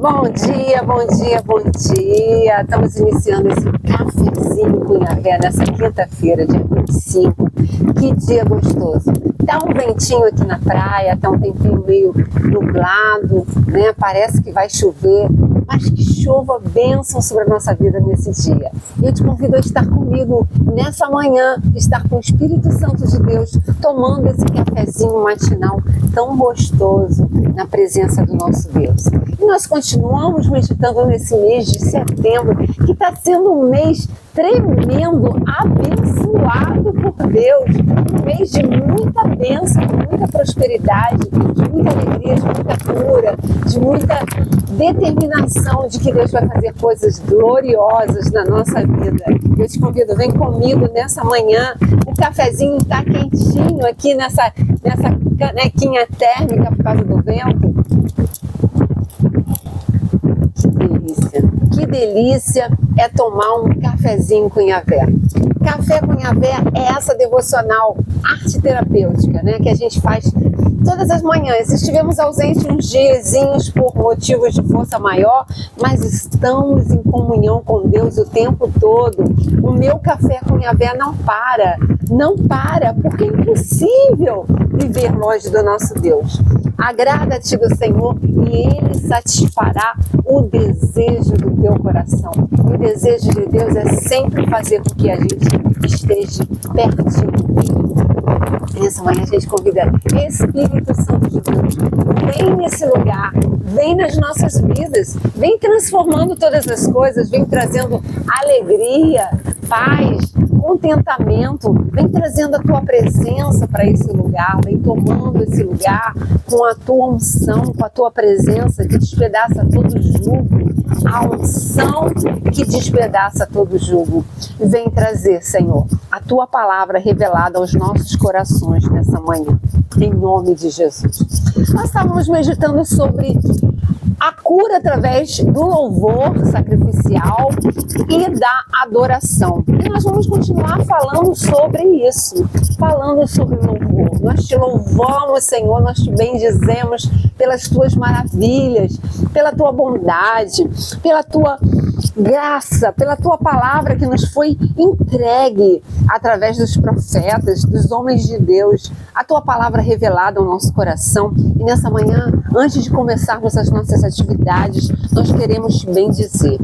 Bom dia, bom dia, bom dia. Estamos iniciando esse cafezinho com Yahvé nessa quinta-feira, dia 25. Que dia gostoso. Tá um ventinho aqui na praia, tá um tempinho meio nublado, né? Parece que vai chover, mas que chova bênção sobre a nossa vida nesse dia. E eu te convido a estar comigo nessa manhã, estar com o Espírito Santo de Deus, tomando esse cafezinho matinal tão gostoso na presença do nosso Deus. E nós continuamos meditando nesse mês de setembro, que está sendo um mês tremendo, abençoado por Deus, um mês de muita bênção, de muita prosperidade, de muita alegria, de muita cura, de muita determinação de que Deus vai fazer coisas gloriosas na nossa vida. Eu te convido, vem comigo nessa manhã, o cafezinho está quentinho aqui nessa canequinha térmica por causa do vento. Que delícia é tomar um cafezinho com Yahvé. Café com Yahvé é essa devocional arte terapêutica, né, que a gente faz todas as manhãs. Estivemos ausentes uns diazinhos por motivos de força maior, mas estamos em comunhão com Deus o tempo todo. O meu café com Yahvé não para, porque é impossível viver longe do nosso Deus. Agrada-te do Senhor e Ele satisfará o desejo do teu coração. E o desejo de Deus é sempre fazer com que a gente esteja pertinho dele. Nessa manhã a gente convida Espírito Santo de Deus, vem nesse lugar, vem nas nossas vidas, vem transformando todas as coisas, vem trazendo alegria, paz, contentamento, vem trazendo a tua presença para esse lugar, vem tomando esse lugar com a tua unção, com a tua presença que despedaça todo jugo, a unção que despedaça todo jugo. Vem trazer, Senhor, a tua palavra revelada aos nossos corações nessa manhã, em nome de Jesus. Nós estávamos meditando sobre a cura através do louvor sacrificial e da adoração. E nós vamos continuar falando sobre isso, falando sobre louvor. Nós te louvamos, Senhor, nós te bendizemos pelas tuas maravilhas, pela tua bondade, pela tua graça, pela tua palavra que nos foi entregue através dos profetas, dos homens de Deus, a tua palavra revelada ao nosso coração. E nessa manhã, antes de começarmos as nossas atividades, nós queremos te bendizer.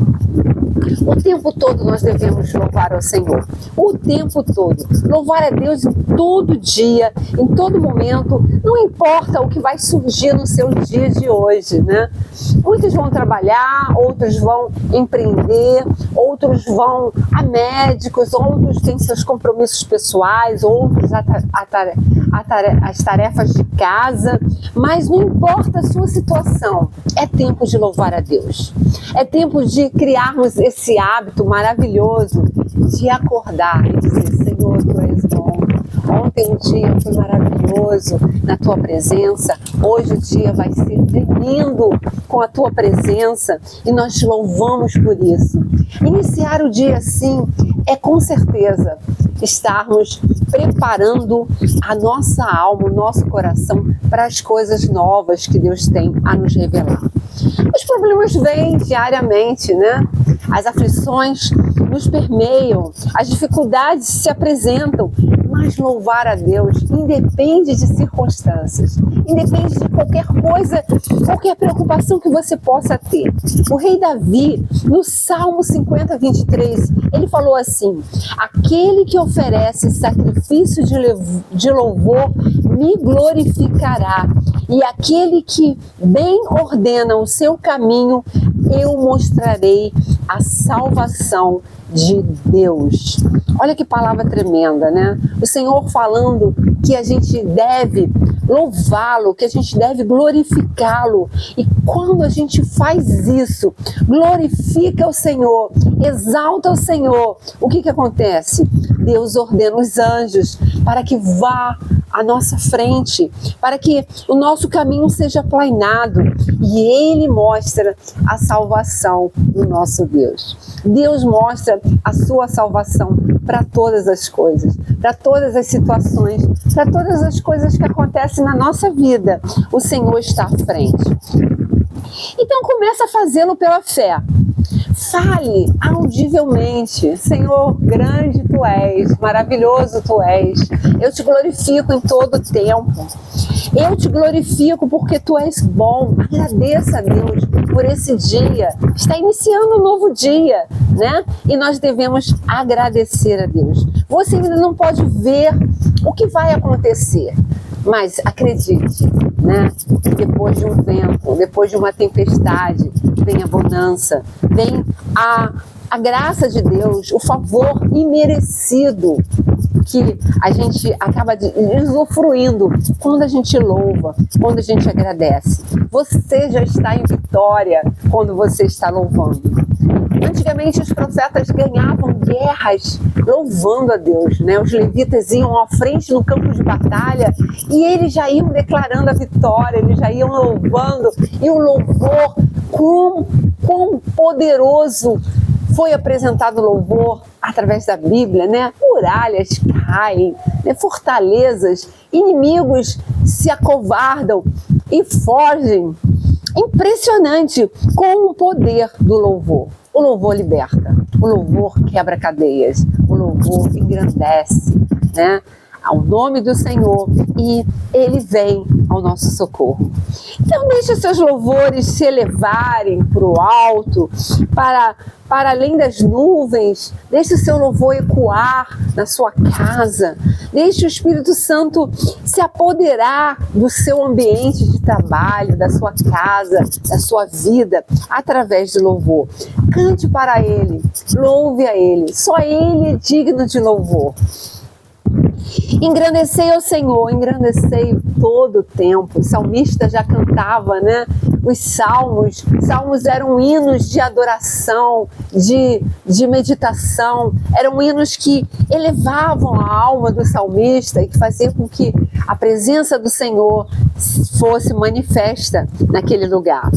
O tempo todo nós devemos louvar ao Senhor, o tempo todo, louvar a Deus em todo dia, em todo momento, não importa o que vai surgir no seu dia de hoje, né? Muitos vão trabalhar, outros vão empreender, outros vão a médicos, outros têm seus compromissos pessoais, outros as tarefas de casa, mas não importa a sua situação, é tempo de louvar a Deus, é tempo de criarmos esse hábito maravilhoso de acordar e dizer: Senhor, tu és bom. Ontem o dia foi maravilhoso na tua presença, hoje o dia vai ser lindo com a tua presença e nós te louvamos por isso. Iniciar o dia assim é com certeza estarmos preparando a nossa alma, o nosso coração para as coisas novas que Deus tem a nos revelar. Os problemas vêm diariamente, né? As aflições nos permeiam, as dificuldades se apresentam, mas louvar a Deus independe de circunstâncias, independe de qualquer coisa, qualquer preocupação que você possa ter. O rei Davi, no Salmo 50, 23, ele falou assim: aquele que oferece sacrifício de louvor me glorificará, e aquele que bem ordena o seu caminho, eu mostrarei a salvação de Deus. Olha que palavra tremenda, né? O Senhor falando que a gente deve louvá-lo, que a gente deve glorificá-lo. E quando a gente faz isso, glorifica o Senhor, exalta o Senhor, o que acontece? Deus ordena os anjos para que vá à nossa frente, para que o nosso caminho seja aplanado, e Ele mostra a salvação do nosso Deus. Deus mostra a sua salvação para todas as coisas, para todas as situações, para todas as coisas que acontecem na nossa vida. O Senhor está à frente. Então Então começa a fazê-lo pela fé. Fale audivelmente: Senhor, grande Tu és, maravilhoso Tu és. Eu te glorifico em todo o tempo. Eu te glorifico porque Tu és bom. Agradeça a Deus por esse dia. Está iniciando um novo dia, né? E nós devemos agradecer a Deus. Você ainda não pode ver o que vai acontecer, mas acredite, né? Depois de um vento, depois de uma tempestade, vem a bonança, vem a graça de Deus, o favor imerecido que a gente acaba usufruindo quando a gente louva, quando a gente agradece. Você já está em vitória quando você está louvando. Antigamente os profetas ganhavam guerras louvando a Deus, né? Os levitas iam à frente no campo de batalha e eles já iam declarando a vitória, eles já iam louvando. E o louvor, quão poderoso foi apresentado o louvor através da Bíblia, né? Muralhas caem, né? Fortalezas, inimigos se acovardam e fogem. Impressionante com o poder do louvor. O louvor liberta, o louvor quebra cadeias, o louvor engrandece, né, ao nome do Senhor, e Ele vem ao nosso socorro. Então deixe os seus louvores se elevarem para o alto, para além das nuvens. Deixe o seu louvor ecoar na sua casa. Deixe o Espírito Santo se apoderar do seu ambiente de trabalho, da sua casa, da sua vida, através do louvor. Cante para Ele, louve a Ele. Só Ele é digno de louvor. Engrandecei ao Senhor, engrandecei todo o tempo. O salmista já cantava, né? Os salmos eram hinos de adoração, de meditação, eram hinos que elevavam a alma do salmista e que faziam com que a presença do Senhor fosse manifesta naquele lugar.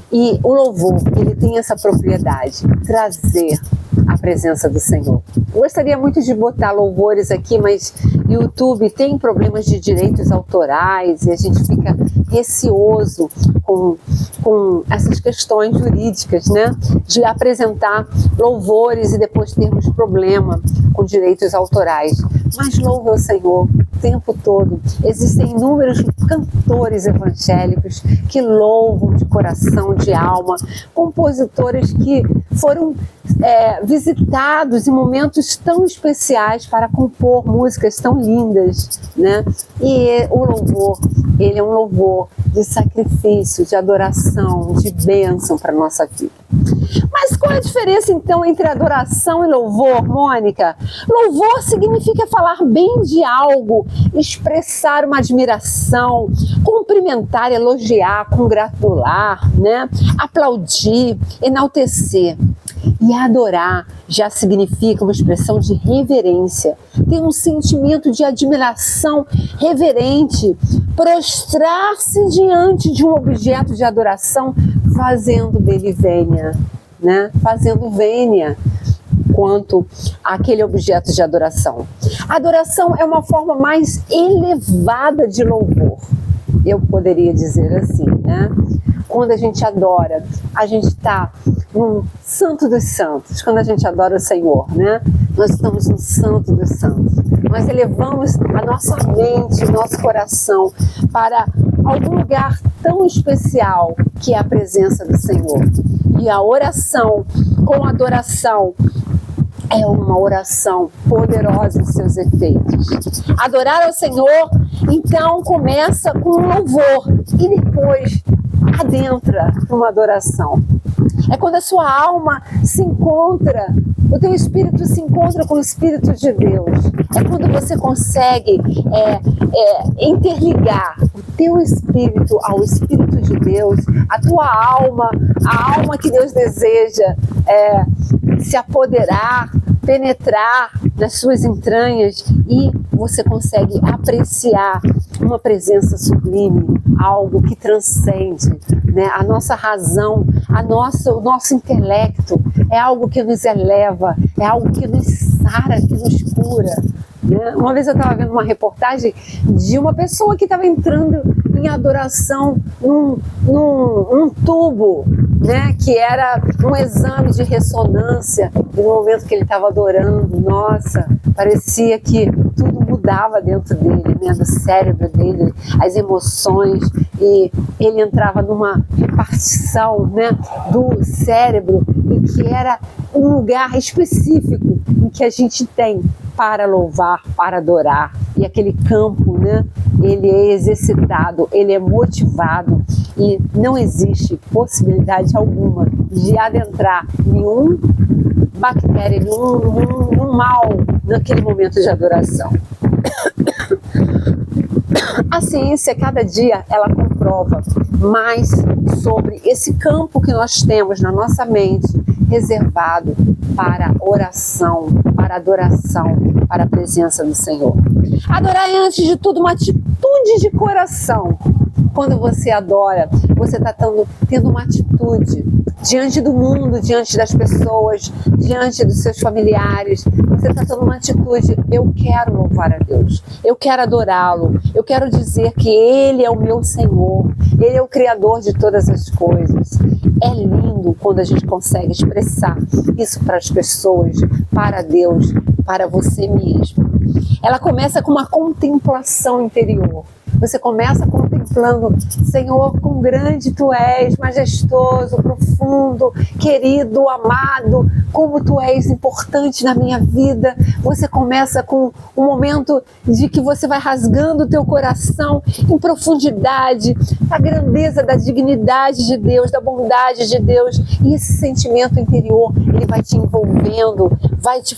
E o louvor, ele tem essa propriedade, trazer a presença do Senhor. Eu gostaria muito de botar louvores aqui, mas o YouTube tem problemas de direitos autorais e a gente fica receoso com essas questões jurídicas, né? De apresentar louvores e depois termos problema com direitos autorais. Mas louve ao Senhor o tempo todo. Existem inúmeros cantores evangélicos que louvam de coração, de alma, compositores que foram visitados em momentos tão especiais para compor músicas tão lindas, né? E o louvor, ele é um louvor de sacrifício, de adoração, de bênção para a nossa vida. Mas qual é a diferença então entre adoração e louvor, Mônica? Louvor significa falar bem de algo, expressar uma admiração, cumprimentar, elogiar, congratular, né? Aplaudir, enaltecer. E adorar já significa uma expressão de reverência, ter um sentimento de admiração reverente, prostrar-se diante de um objeto de adoração, fazendo dele vênia, né? Fazendo vênia quanto àquele objeto de adoração. A adoração é uma forma mais elevada de louvor, eu poderia dizer assim, né? Quando a gente adora, a gente está no Santo dos Santos. Quando a gente adora o Senhor, né? Nós estamos no Santo dos Santos. Nós elevamos a nossa mente, o nosso coração para algum lugar tão especial que é a presença do Senhor. E a oração com adoração é uma oração poderosa em seus efeitos. Adorar ao Senhor, então, começa com um louvor e depois adentra numa adoração. É quando a sua alma se encontra, o teu espírito se encontra com o Espírito de Deus. É quando você consegue interligar o teu espírito ao Espírito de Deus, a tua alma, a alma que Deus deseja se apoderar, penetrar nas suas entranhas, e você consegue apreciar uma presença sublime, algo que transcende, né? A nossa razão, o nosso intelecto, é algo que nos eleva, é algo que nos sara, que nos cura, né? Uma vez eu estava vendo uma reportagem de uma pessoa que estava entrando em adoração num tubo, né, que era um exame de ressonância. E no momento que ele estava adorando, nossa, parecia que tudo mudava dentro dele, né, do cérebro dele, as emoções, e ele entrava numa repartição, né, do cérebro, em que era um lugar específico em que a gente tem para louvar, para adorar. E aquele campo, né, ele é exercitado, ele é motivado, e não existe possibilidade alguma de adentrar nenhum bactéria, nenhum mal naquele momento de adoração. A ciência, cada dia, ela comprova mais sobre esse campo que nós temos na nossa mente, reservado para oração, para adoração, para a presença do Senhor. Adorar é, antes de tudo, uma atitude de coração. Quando você adora, você está tendo uma atitude diante do mundo, diante das pessoas, diante dos seus familiares. Você está tendo uma atitude: eu quero louvar a Deus, eu quero adorá-lo, eu quero dizer que Ele é o meu Senhor, Ele é o Criador de todas as coisas. É lindo quando a gente consegue expressar isso para as pessoas, para Deus, para você mesmo. Ela começa com uma contemplação interior. Você começa contemplando: Senhor, quão grande Tu és, majestoso, profundo, querido, amado, como Tu és importante na minha vida. Você começa com um momento de que você vai rasgando o teu coração em profundidade, a grandeza da dignidade de Deus, da bondade de Deus, e esse sentimento interior, ele vai te envolvendo, vai te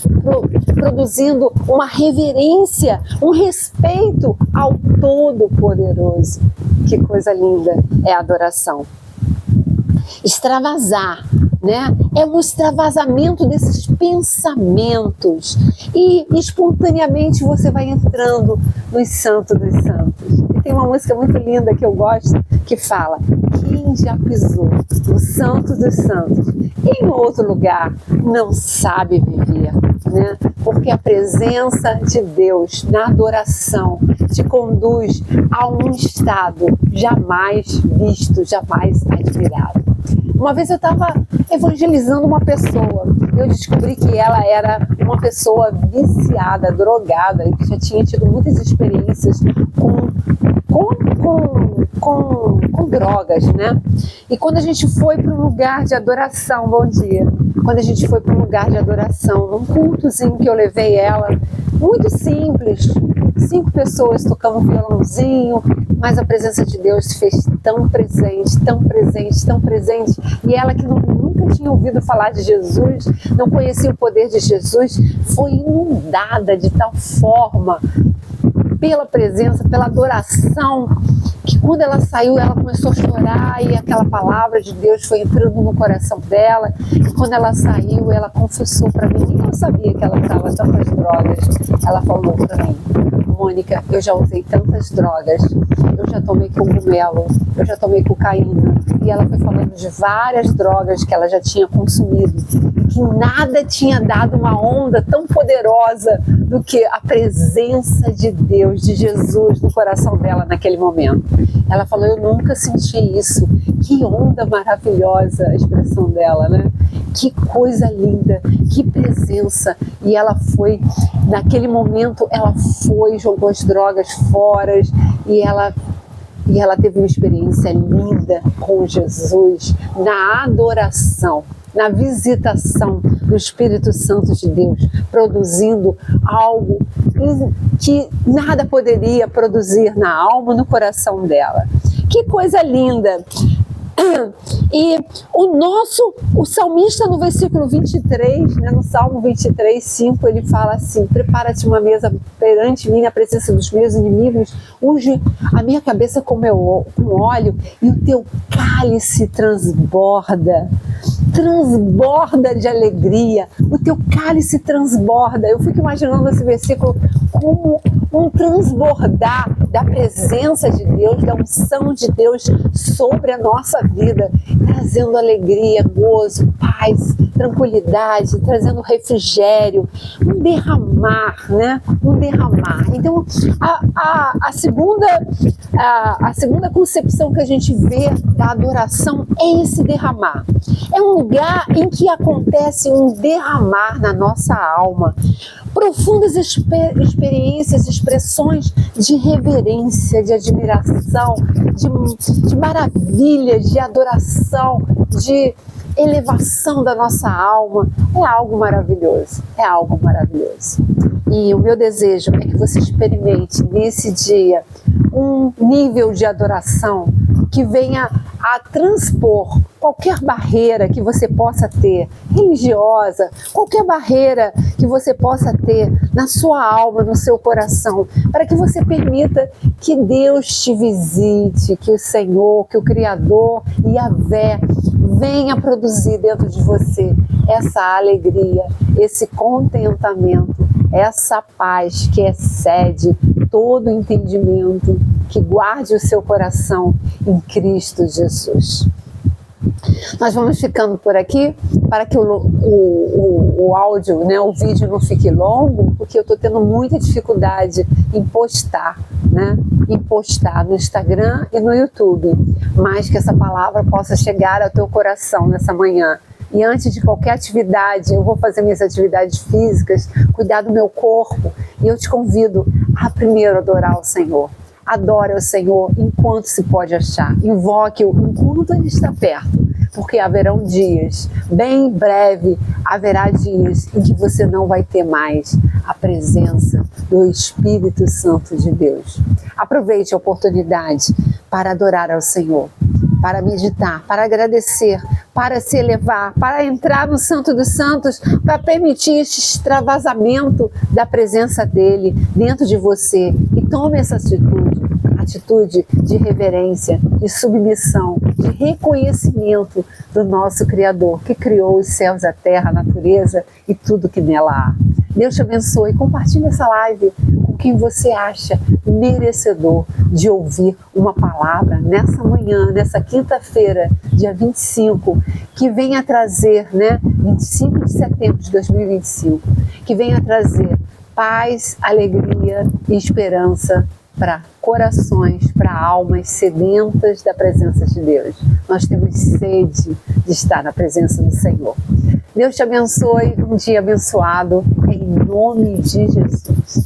produzindo uma reverência, um respeito ao Todo-Poderoso. Que coisa linda é a adoração. Extravasar, né? É um extravasamento desses pensamentos, e espontaneamente você vai entrando nos Santos dos Santos. E tem uma música muito linda que eu gosto, que fala: quem já pisou no Santo dos Santos em outro lugar não sabe viver, né? Porque a presença de Deus na adoração te conduz a um estado jamais visto, jamais admirado. Uma vez eu estava evangelizando uma pessoa, eu descobri que ela era uma pessoa viciada, drogada, que já tinha tido muitas experiências com drogas, né? E quando a gente foi para um lugar de adoração, bom dia, quando a gente foi para um lugar de adoração, num cultozinho que eu levei ela, muito simples, 5 pessoas tocando violãozinho, mas a presença de Deus se fez tão presente, tão presente, tão presente. E ela, que nunca tinha ouvido falar de Jesus, não conhecia o poder de Jesus, foi inundada de tal forma pela presença, pela adoração, que quando ela saiu, ela começou a chorar, e aquela palavra de Deus foi entrando no coração dela. E quando ela saiu, ela confessou para mim, e eu sabia que ela usava tantas drogas. Ela falou para mim: Mônica, eu já usei tantas drogas, eu já tomei cogumelo, eu já tomei cocaína. E ela foi falando de várias drogas que ela já tinha consumido, e que nada tinha dado uma onda tão poderosa do que a presença de Deus, de Jesus no coração dela naquele momento. Ela falou: eu nunca senti isso. Que onda maravilhosa a expressão dela, né? Que coisa linda, que presença. E ela foi, naquele momento, ela foi, jogou as drogas fora, e ela teve uma experiência linda com Jesus na adoração, na visitação do Espírito Santo de Deus, produzindo algo que nada poderia produzir na alma, no coração dela. Que coisa linda! E o salmista, no versículo 23, né, no Salmo 23, 5, ele fala assim: prepara-te uma mesa perante mim na presença dos meus inimigos, unge a minha cabeça com óleo, e o teu cálice transborda de alegria, o teu cálice transborda. Eu fico imaginando esse versículo como um transbordar da presença de Deus, da unção de Deus sobre a nossa vida, trazendo alegria, gozo, paz, tranquilidade, trazendo refrigério, um derramar, né? Um derramar. Então, a segunda concepção que a gente vê da adoração é esse derramar. É um lugar em que acontece um derramar na nossa alma, profundas experiências, expressões de reverência, de admiração, de maravilha, de adoração, de elevação da nossa alma. É algo maravilhoso, é algo maravilhoso. E o meu desejo é que você experimente nesse dia um nível de adoração que venha a transpor qualquer barreira que você possa ter, religiosa, qualquer barreira que você possa ter na sua alma, no seu coração, para que você permita que Deus te visite, que o Senhor, que o Criador, Yahvé, venha produzir dentro de você essa alegria, esse contentamento, essa paz que excede todo entendimento, que guarde o seu coração em Cristo Jesus. Nós vamos ficando por aqui para que o áudio, né, o vídeo não fique longo, porque eu estou tendo muita dificuldade em postar, né, em postar no Instagram e no YouTube, mas que essa palavra possa chegar ao teu coração nessa manhã. E antes de qualquer atividade, eu vou fazer minhas atividades físicas, cuidar do meu corpo, e eu te convido a primeiro adorar o Senhor. Adore o Senhor enquanto se pode achar. Invoque-o enquanto Ele está perto, porque haverão dias, bem breve, haverá dias em que você não vai ter mais a presença do Espírito Santo de Deus. Aproveite a oportunidade para adorar ao Senhor, para meditar, para agradecer, para se elevar, para entrar no Santo dos Santos, para permitir este extravasamento da presença dEle dentro de você. E tome essa atitude de reverência, de submissão, de reconhecimento do nosso Criador, que criou os céus, a terra, a natureza e tudo que nela há. Deus te abençoe. Compartilhe essa live com quem você acha merecedor de ouvir uma palavra nessa manhã, nessa quinta-feira, dia 25, que venha trazer, 25 de setembro de 2025, que venha trazer paz, alegria e esperança para corações, para almas sedentas da presença de Deus. Nós temos sede de estar na presença do Senhor. Deus te abençoe, um dia abençoado, em nome de Jesus.